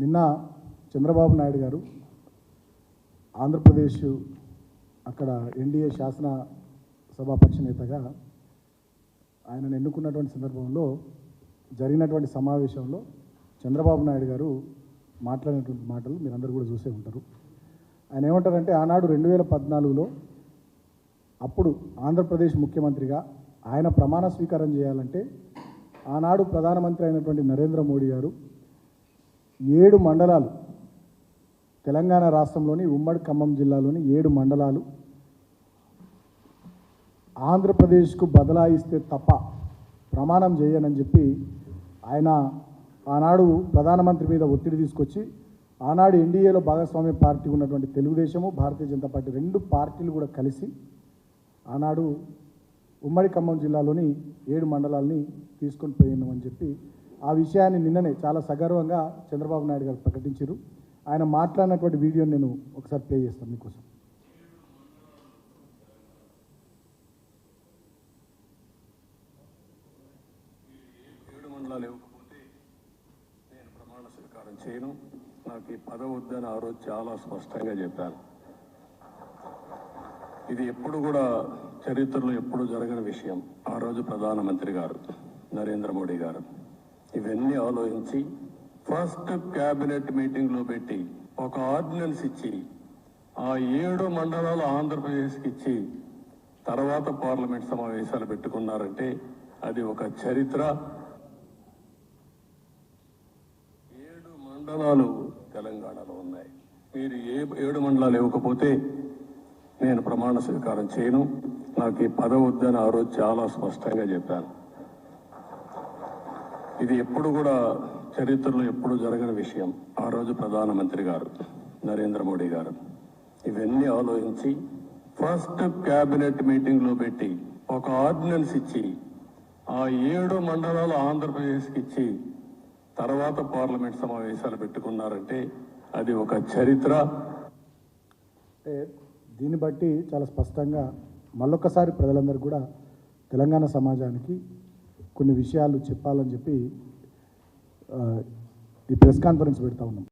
నిన్న చంద్రబాబు నాయుడు గారు ఆంధ్రప్రదేశ్ అక్కడ ఎన్డీఏ శాసన సభాపక్ష నేతగా ఆయనను ఎన్నుకున్నటువంటి సందర్భంలో జరిగినటువంటి సమావేశంలో చంద్రబాబు నాయుడు గారు మాట్లాడినటువంటి మాటలు మీరందరూ కూడా చూసే ఉంటారు. ఆయన ఏమంటారంటే, ఆనాడు 2014లో అప్పుడు ఆంధ్రప్రదేశ్ ముఖ్యమంత్రిగా ఆయన ప్రమాణ స్వీకారం చేయాలంటే ఆనాడు ప్రధానమంత్రి అయినటువంటి నరేంద్ర మోడీ గారు 7 మండలాలు, తెలంగాణ రాష్ట్రంలోని ఉమ్మడి ఖమ్మం జిల్లాలోని 7 మండలాలు ఆంధ్రప్రదేశ్కు బదలాయిస్తే తప్ప ప్రమాణం చేయనని చెప్పి ఆయన ఆనాడు ప్రధానమంత్రి మీద ఒత్తిడి తీసుకొచ్చి, ఆనాడు ఎన్డీఏలో భాగస్వామ్య పార్టీ ఉన్నటువంటి తెలుగుదేశము, భారతీయ జనతా పార్టీ 2 పార్టీలు కూడా కలిసి ఆనాడు ఉమ్మడి ఖమ్మం జిల్లాలోని 7 మండలాల్ని తీసుకొని పోయినామని చెప్పి ఆ విషయాన్ని నిన్ననే చాలా సగర్వంగా చంద్రబాబు నాయుడు గారు ప్రకటించారు. ఆయన మాట్లాడినటువంటి వీడియోని నేను ఒకసారి ప్లే చేస్తాను మీకోసం. లేకపోతే నేను ప్రమాణ స్వీకారం చేయను, నాకు ఈ పదవి వద్దని ఆ రోజు చాలా స్పష్టంగా చెప్పాను. ఇది ఎప్పుడు కూడా చరిత్రలో ఎప్పుడు జరగని విషయం. ఆ రోజు ప్రధానమంత్రి గారు నరేంద్ర మోడీ గారు ఇవన్నీ ఆలోచించి ఫస్ట్ క్యాబినెట్ మీటింగ్లో పెట్టి ఒక ఆర్డినెన్స్ ఇచ్చి ఆ 7 మండలాలు ఆంధ్రప్రదేశ్కి ఇచ్చి తర్వాత పార్లమెంట్ సమావేశాలు పెట్టుకున్నారంటే అది ఒక చరిత్ర. 7 మండలాలు తెలంగాణలో ఉన్నాయి. మీరు 7 మండలాలు ఇవ్వకపోతే నేను ప్రమాణ స్వీకారం చేయను, నాకు ఈ పదవి వద్దని ఆ రోజు చాలా స్పష్టంగా చెప్పాను. ఇది ఎప్పుడు కూడా చరిత్రలో ఎప్పుడు జరగని విషయం. ఆ రోజు ప్రధానమంత్రి గారు నరేంద్ర మోడీ గారు ఇవన్నీ ఆలోచించి ఫస్ట్ క్యాబినెట్ మీటింగ్లో పెట్టి ఒక ఆర్డినెన్స్ ఇచ్చి ఆ 7 మండలాలు ఆంధ్రప్రదేశ్కి ఇచ్చి తర్వాత పార్లమెంట్ సమావేశాలు పెట్టుకున్నారంటే అది ఒక చరిత్ర. దీన్ని బట్టి చాలా స్పష్టంగా మళ్ళొక్కసారి ప్రజలందరూ కూడా తెలంగాణ సమాజానికి కొన్ని విషయాలు చెప్పాలని చెప్పి ఈ ప్రెస్ కాన్ఫరెన్స్ పెడతా ఉన్నాం.